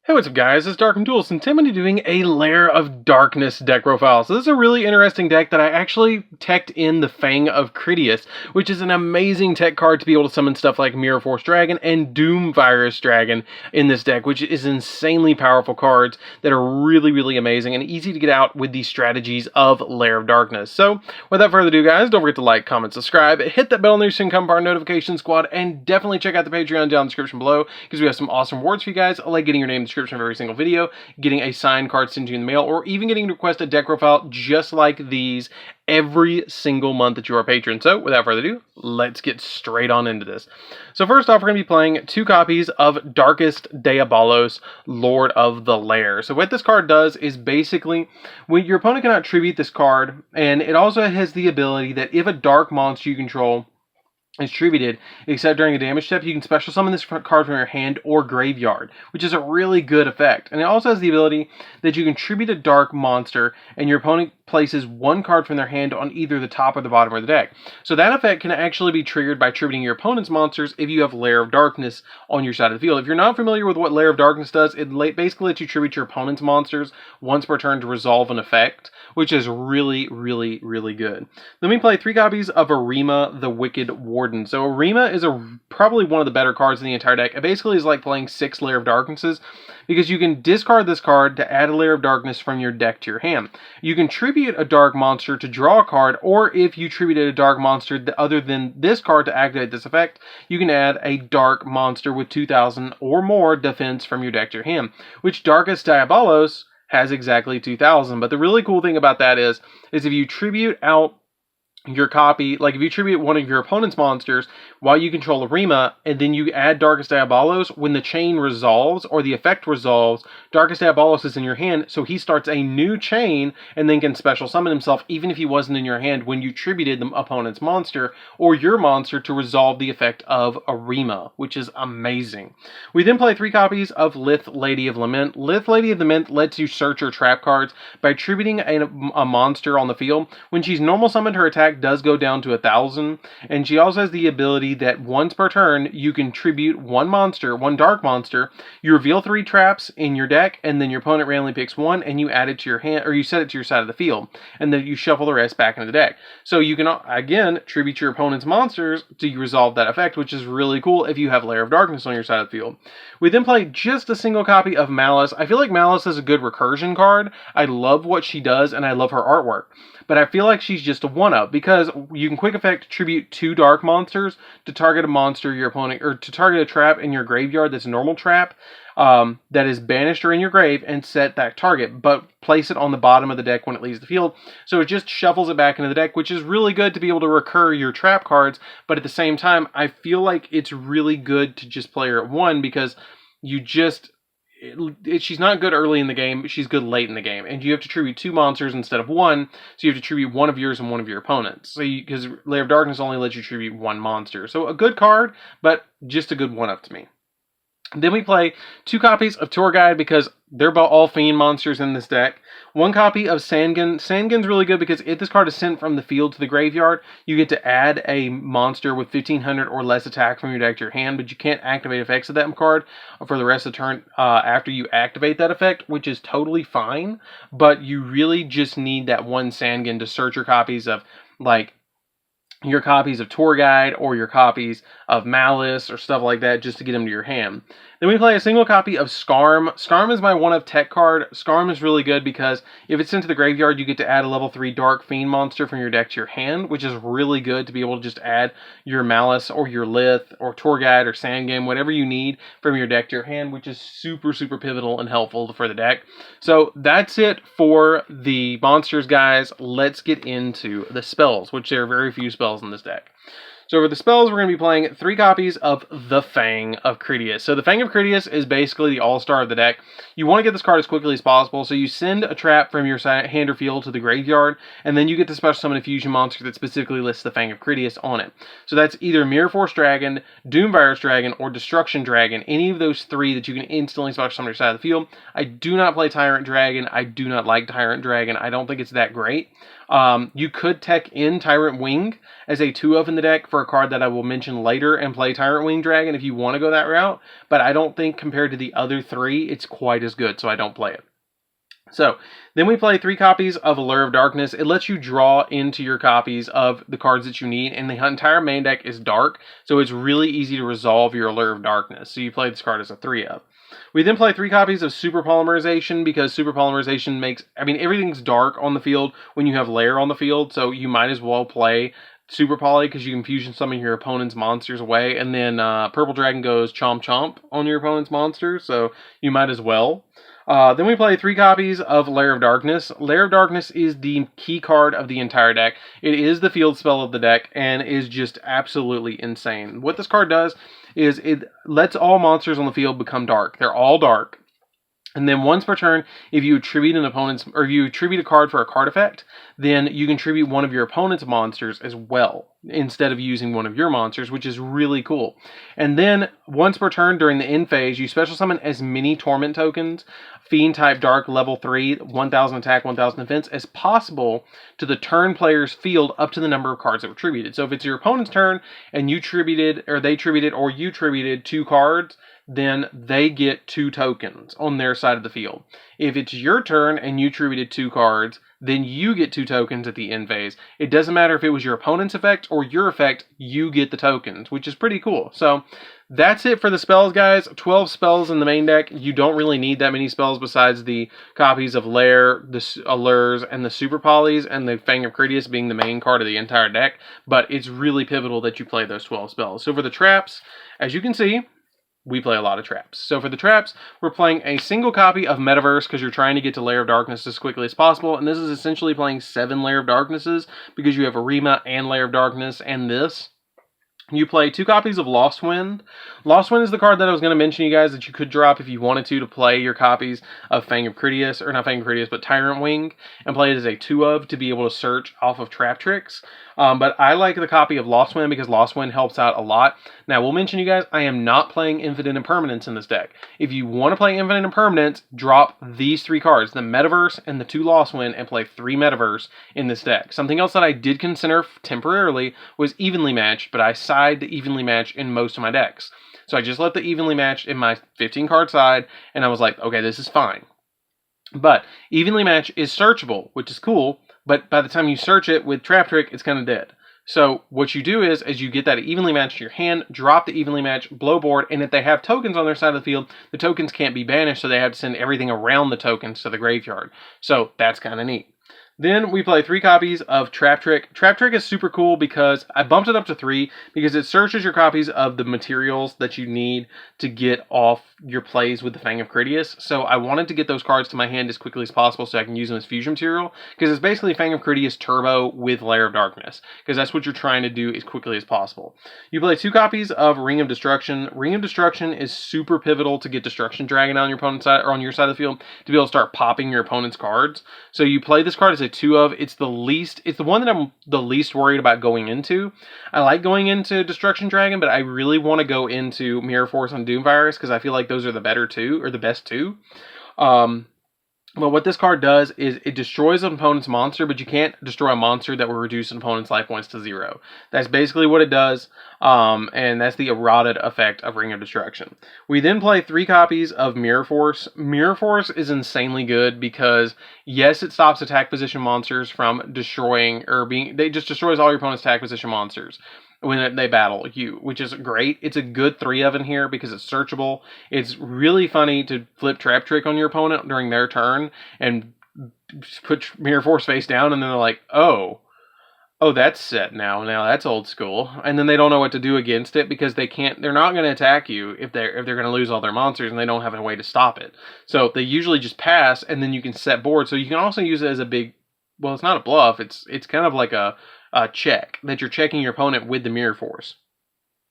Hey, what's up guys, it's DarkArmedDuelist, and today I'm going to be doing a Lair of Darkness deck profile. So this is a really interesting deck that I actually teched in the Fang of Critias, which is an amazing tech card to be able to summon stuff like Mirror Force Dragon and Doom Virus Dragon in this deck, which is insanely powerful cards that are really amazing and easy to get out with the strategies of Lair of Darkness. So without further ado guys, don't forget to like, comment, subscribe, hit that bell so you can become part of our notification squad, and definitely check out the Patreon down in the description below because we have some awesome rewards for you guys, like getting your name in the description of every single video, getting a signed card sent to you in the mail, or even getting to request a deck profile just like these every single month that you are a patron. So without further ado, let's get straight on into this. So first off, we're going to be playing 2 copies of Darkest Diabolos, Lord of the Lair. So what this card does is basically, when your opponent cannot tribute this card, and it also has the ability that if a dark monster you control is tributed, except during a damage step, you can special summon this card from your hand or graveyard, which is a really good effect. And it also has the ability that you can tribute a dark monster, and your opponent places 1 card from their hand on either the top or the bottom of the deck. So that effect can actually be triggered by tributing your opponent's monsters if you have Lair of Darkness on your side of the field. If you're not familiar with what Lair of Darkness does, it basically lets you tribute your opponent's monsters once per turn to resolve an effect, which is really good. Then we play 3 copies of Arima, the Wicked Warden. So Arima is probably one of the better cards in the entire deck. It basically is like playing 6 Lair of Darknesses, because you can discard this card to add a Lair of Darkness from your deck to your hand. You can tribute a dark monster to draw a card, or if you tributed a dark monster other than this card to activate this effect, you can add a dark monster with 2,000 or more defense from your deck to your hand, which Darkest Diabolos has exactly 2,000. But the really cool thing about that is if you tribute out your copy, like if you tribute one of your opponent's monsters while you control Arima, and then you add Darkest Diabolos, when the chain resolves or the effect resolves, Darkest Diabolos is in your hand, so he starts a new chain and then can special summon himself even if he wasn't in your hand when you tributed the opponent's monster or your monster to resolve the effect of Arima, which is amazing. We then play 3 copies of Lith, Lady of Lament. Lith, Lady of Lament lets you search your trap cards by tributing a monster on the field. When she's normal summoned, her attack does go down to 1,000, and she also has the ability that once per turn you can tribute 1 monster, 1 dark monster. You reveal 3 traps in your deck, and then your opponent randomly picks 1 and you add it to your hand, or you set it to your side of the field, and then you shuffle the rest back into the deck. So you can again tribute your opponent's monsters to resolve that effect, which is really cool if you have Lair of Darkness on your side of the field. We then play just a single copy of Malice. I feel like Malice is a good recursion card. I love what she does and I love her artwork, but I feel like she's just a 1-up because you can quick effect tribute 2 dark monsters to target a monster your opponent, or to target a trap in your graveyard that's a normal trap that is banished or in your grave, and set that target, but place it on the bottom of the deck when it leaves the field. So it just shuffles it back into the deck, which is really good to be able to recur your trap cards, but at the same time, I feel like it's really good to just play her at 1 because you just... she's not good early in the game, she's good late in the game, and you have to tribute 2 monsters instead of 1, so you have to tribute 1 of yours and 1 of your opponents. So because Lair of Darkness only lets you tribute 1 monster. So a good card, but just a good 1-up to me. Then we play 2 copies of Tour Guide because they're all fiend monsters in this deck. 1 copy of Sangan. Sangan's really good because if this card is sent from the field to the graveyard, you get to add a monster with 1,500 or less attack from your deck to your hand, but you can't activate effects of that card for the rest of the turn after you activate that effect, which is totally fine, but you really just need that 1 Sangan to search your copies of, like, your copies of Tour Guide or your copies of Malice or stuff like that just to get them to your hand. Then we play a single copy of Skarm. Skarm is my 1-of tech card. Skarm is really good because if it's sent to the graveyard, you get to add a level 3 Dark Fiend monster from your deck to your hand, which is really good to be able to just add your Malice or your Lith or Tour Guide or Sandgame, whatever you need from your deck to your hand, which is super pivotal and helpful for the deck. So that's it for the monsters, guys. Let's get into the spells, which there are very few spells in this deck. So for the spells, we're going to be playing 3 copies of the Fang of Critias. So the Fang of Critias is basically the all-star of the deck. You want to get this card as quickly as possible, so you send a trap from your hand or field to the graveyard, and then you get to special summon a fusion monster that specifically lists the Fang of Critias on it. So that's either Mirror Force Dragon, Doom Virus Dragon, or Destruction Dragon, any of those 3 that you can instantly special summon on your side of the field. I do not play Tyrant Dragon. I do not like Tyrant Dragon. I don't think it's that great. You could tech in Tyrant Wing as a 2-of in the deck for a card that I will mention later and play Tyrant Wing Dragon if you want to go that route, but I don't think compared to the other 3, it's quite as good, so I don't play it. So, then we play 3 copies of Lair of Darkness. It lets you draw into your copies of the cards that you need, and the entire main deck is dark, so it's really easy to resolve your Lair of Darkness. So you play this card as a 3-of. We then play 3 copies of Super Polymerization, because Super Polymerization makes, everything's dark on the field when you have Lair on the field, so you might as well play Super Poly, because you can fusion some of your opponent's monsters away, and then Purple Dragon goes chomp chomp on your opponent's monsters, so you might as well. Then we play 3 copies of Lair of Darkness. Lair of Darkness is the key card of the entire deck. It is the field spell of the deck, and is just absolutely insane. What this card does is it lets all monsters on the field become dark. They're all dark. And then once per turn, if you attribute a card for a card effect, then you can tribute one of your opponent's monsters as well, instead of using one of your monsters, which is really cool. And then once per turn during the end phase, you special summon as many Torment tokens, Fiend type Dark level 3, 1000 attack, 1000 defense, as possible to the turn player's field up to the number of cards that were tributed. So if it's your opponent's turn and you tributed, or they tributed, or you tributed 2 cards, then they get 2 tokens on their side of the field. If it's your turn and you tributed 2 cards, then you get 2 tokens at the end phase. It doesn't matter if it was your opponent's effect or your effect, you get the tokens, which is pretty cool. So that's it for the spells, guys. 12 spells in the main deck. You don't really need that many spells besides the copies of Lair, the Allures, and the Super Polys, and the Fang of Critias being the main card of the entire deck. But it's really pivotal that you play those 12 spells. So for the traps, as you can see, we play a lot of traps. So for the traps, we're playing a single copy of Metaverse because you're trying to get to Lair of Darkness as quickly as possible. And this is essentially playing 7 Lair of Darknesses because you have Arima and Lair of Darkness and this. You play 2 copies of Lost Wind. Lost Wind is the card that I was going to mention you guys that you could drop if you wanted to play your copies of Fang of Critias, or not Fang of Critias, but Tyrant Wing, and play it as a 2-of to be able to search off of trap tricks. But I like the copy of Lost Wind because Lost Wind helps out a lot. Now, we'll mention you guys, I am not playing Infinite Impermanence in this deck. If you want to play Infinite Impermanence, drop these 3 cards, the Metaverse and the 2 Lost Wind, and play 3 Metaverse in this deck. Something else that I did consider temporarily was Evenly Matched, but I side the Evenly Matched in most of my decks. So I just left the Evenly Matched in my 15 card side, and I was like, okay, this is fine. But Evenly Matched is searchable, which is cool, but by the time you search it with Trap Trick, it's kind of dead. So what you do is, as you get that evenly matched to your hand, drop the evenly matched, blow board, and if they have tokens on their side of the field, the tokens can't be banished, so they have to send everything around the tokens to the graveyard. So that's kind of neat. Then we play 3 copies of Trap Trick. Trap Trick is super cool because I bumped it up to 3 because it searches your copies of the materials that you need to get off your plays with the Fang of Critias. So I wanted to get those cards to my hand as quickly as possible so I can use them as fusion material, because it's basically Fang of Critias Turbo with Lair of Darkness, because that's what you're trying to do as quickly as possible. You play 2 copies of Ring of Destruction. Ring of Destruction is super pivotal to get Destruction Dragon on your opponent's side, or on your side of the field, to be able to start popping your opponent's cards. So you play this card as a 2-of. It's the one that I'm the least worried about going into. I like going into Destruction Dragon, but I really want to go into Mirror Force and Doom Virus because I feel like those are the better 2, or the best 2. But what this card does is it destroys an opponent's monster, but you can't destroy a monster that will reduce an opponent's life points to 0. That's basically what it does, and that's the eroded effect of Ring of Destruction. We then play 3 copies of Mirror Force. Mirror Force is insanely good because, yes, it stops attack position monsters from destroying, they just destroys all your opponent's attack position monsters when they battle you, which is great. It's a good 3-of in here because it's searchable. It's really funny to flip Trap Trick on your opponent during their turn and put Mirror Force face down, and then they're like, oh, that's set now. Now that's old school. And then they don't know what to do against it because they're not going to attack you if they're going to lose all their monsters and they don't have a way to stop it. So they usually just pass, and then you can set board. So you can also use it as a big, well, it's not a bluff. It's kind of like a check that you're checking your opponent with the Mirror Force.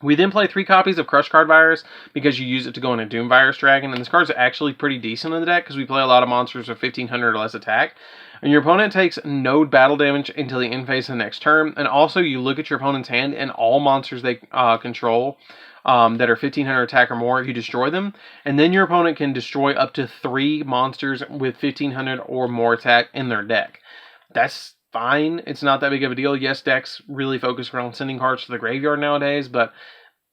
We then play 3 copies of Crush Card Virus because you use it to go into Doom Virus Dragon, and this card's actually pretty decent in the deck because we play a lot of monsters with 1500 or less attack. And your opponent takes no battle damage until the end phase of the next turn, and also you look at your opponent's hand and all monsters they control that are 1500 attack or more, you destroy them, and then your opponent can destroy up to 3 monsters with 1500 or more attack in their deck. That's fine. It's not that big of a deal. Yes, decks really focus around sending cards to the graveyard nowadays, but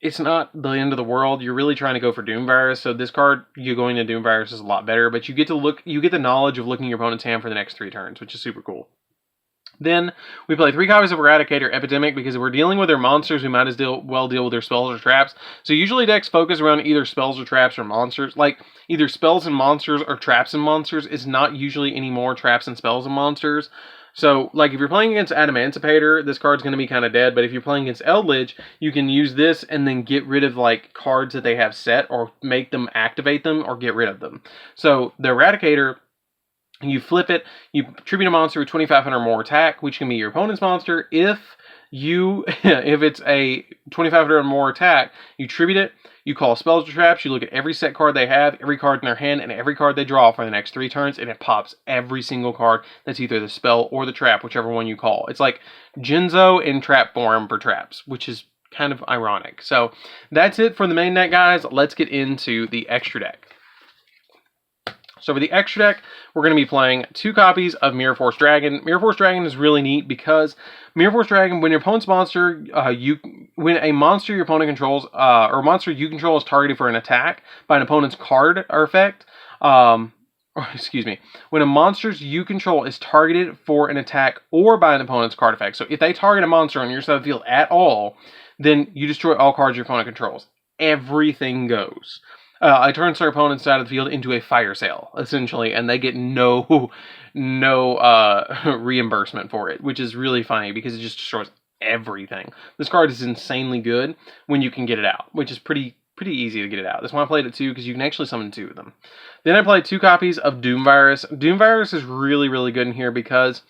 it's not the end of the world. You're really trying to go for Doom Virus, so this card, you going to Doom Virus is a lot better, but you get the knowledge of looking at your opponent's hand for the next 3 turns, which is super cool. Then we play 3 copies of Eradicator Epidemic because if we're dealing with their monsters, we might as well deal with their spells or traps. So usually decks focus around either spells or traps or monsters. Like either spells and monsters or traps and monsters. It's not usually any more traps and spells and monsters. So like if you're playing against Adamantipator, this card's going to be kind of dead. But if you're playing against Eldritch, you can use this and then get rid of like cards that they have set or make them activate them or get rid of them. So the Eradicator, you flip it, you tribute a monster with 2,500 or more attack, which can be your opponent's monster. If it's a 2,500 or more attack, you tribute it, you call spells or traps, you look at every set card they have, every card in their hand, and every card they draw for the next 3 turns, and it pops every single card that's either the spell or the trap, whichever one you call. It's like Genzo in trap form for traps, which is kind of ironic. So that's it for the main deck, guys. Let's get into the extra deck. So for the extra deck, we're going to be playing 2 copies of Mirror Force Dragon. Mirror Force Dragon is really neat because Mirror Force Dragon, when your opponent's monster, when a monster your opponent controls, or a monster you control is targeted for an attack by an opponent's card or effect, when a monster you control is targeted for an attack or by an opponent's card effect. So if they target a monster on your side of the field at all, then you destroy all cards your opponent controls. Everything goes. I turns their opponent's side of the field into a fire sale, essentially, and they get no reimbursement for it, which is really funny because it just destroys everything. This card is insanely good when you can get it out, which is pretty easy to get it out. That's why I played it 2, because you can actually summon 2 of them. Then I played 2 copies of Doom Virus. Doom Virus is really, really good in here because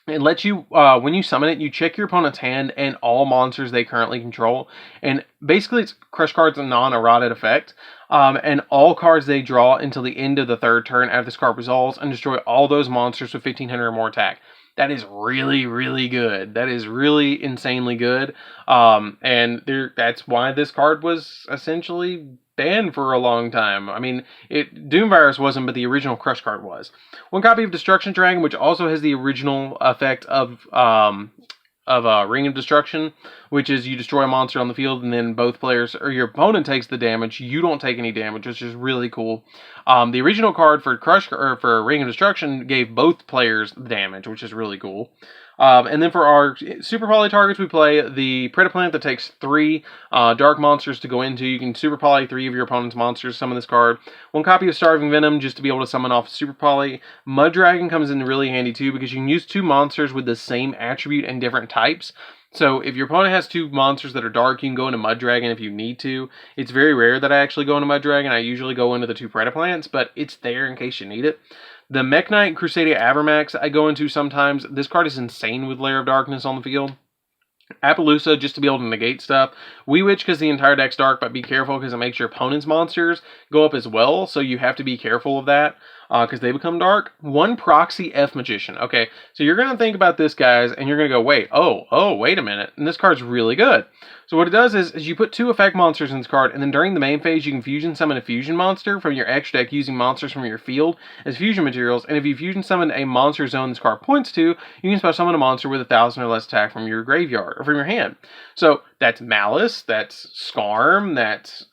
it lets you, when you summon it, you check your opponent's hand and all monsters they currently control. And basically, it's crush cards a non-eroded effect. And all cards they draw until the end of the 3rd turn after this card resolves and destroy all those monsters with 1,500 or more attack. That is really, really good. That is really insanely good. That's why this card was essentially banned for a long time. I mean, Doom Virus wasn't, but the original Crush card was. 1 copy of Destruction Dragon, which also has the original effect of Ring of Destruction, which is you destroy a monster on the field, and then both players, or your opponent takes the damage, you don't take any damage, which is really cool. The original card for for Ring of Destruction gave both players the damage, which is really cool. And then for our Super Poly targets, we play the Predaplant that takes 3 dark monsters to go into. You can Super Poly 3 of your opponent's monsters, summon this card. 1 copy of Starving Venom just to be able to summon off Super Poly. Mud Dragon comes in really handy too because you can use 2 monsters with the same attribute and different types. So if your opponent has 2 monsters that are dark, you can go into Mud Dragon if you need to. It's very rare that I actually go into Mud Dragon. I usually go into the 2 Predaplants, but it's there in case you need it. The Mech Knight Crusadia Avermax I go into sometimes. This card is insane with Lair of Darkness on the field. Appaloosa just to be able to negate stuff. Wee Witch because the entire deck's dark, but be careful because it makes your opponent's monsters go up as well, so you have to be careful of that because they become dark. 1 Proxy F Magician. Okay, so you're going to think about this, guys, and you're going to go, wait a minute, and this card's really good. So what it does is you put 2 effect monsters in this card, and then during the main phase, you can fusion summon a fusion monster from your extra deck using monsters from your field as fusion materials, and if you fusion summon a monster zone this card points to, you can special summon a monster with 1,000 or less attack from your graveyard, or from your hand. So that's Malice, that's Skarm,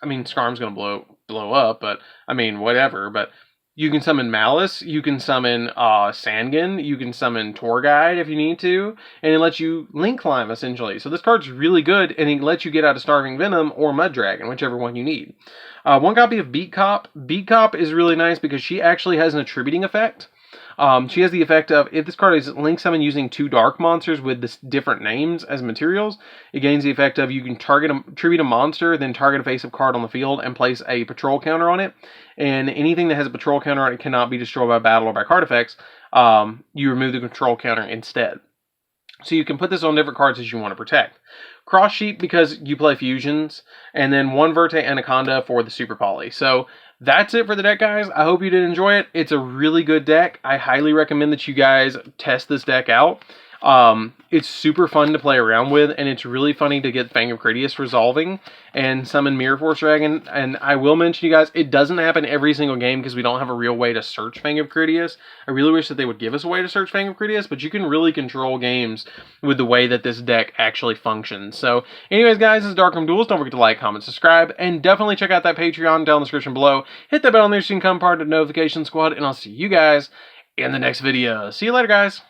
Skarm's going to blow up, but, whatever, but you can summon Malice, you can summon Sangan, you can summon Tour Guide if you need to, and it lets you link climb, essentially. So this card's really good, and it lets you get out of Starving Venom or Mud Dragon, whichever one you need. 1 copy of Beat Cop. Beat Cop is really nice because she actually has an attributing effect. She has the effect of, if this card is link summon using 2 dark monsters with different names as materials, it gains the effect of you can tribute a monster, then target a face-up card on the field and place a patrol counter on it. And anything that has a patrol counter on it cannot be destroyed by battle or by card effects. You remove the control counter instead. So you can put this on different cards as you want to protect. Cross Sheep because you play fusions, and then 1 Verte Anaconda for the Super Poly. So that's it for the deck, guys. I hope you did enjoy it. It's a really good deck. I highly recommend that you guys test this deck out. It's super fun to play around with, and it's really funny to get Fang of Critias resolving and summon Mirror Force Dragon. And I will mention, you guys, it doesn't happen every single game because we don't have a real way to search Fang of Critias. I really wish that they would give us a way to search Fang of Critias, but you can really control games with the way that this deck actually functions. So anyways, guys, this is DarkArmedDuelist. Don't forget to like, comment, subscribe, and definitely check out that Patreon down in the description below. Hit that bell on there so you can become part of the notification squad, and I'll see you guys in the next video. See you later, guys.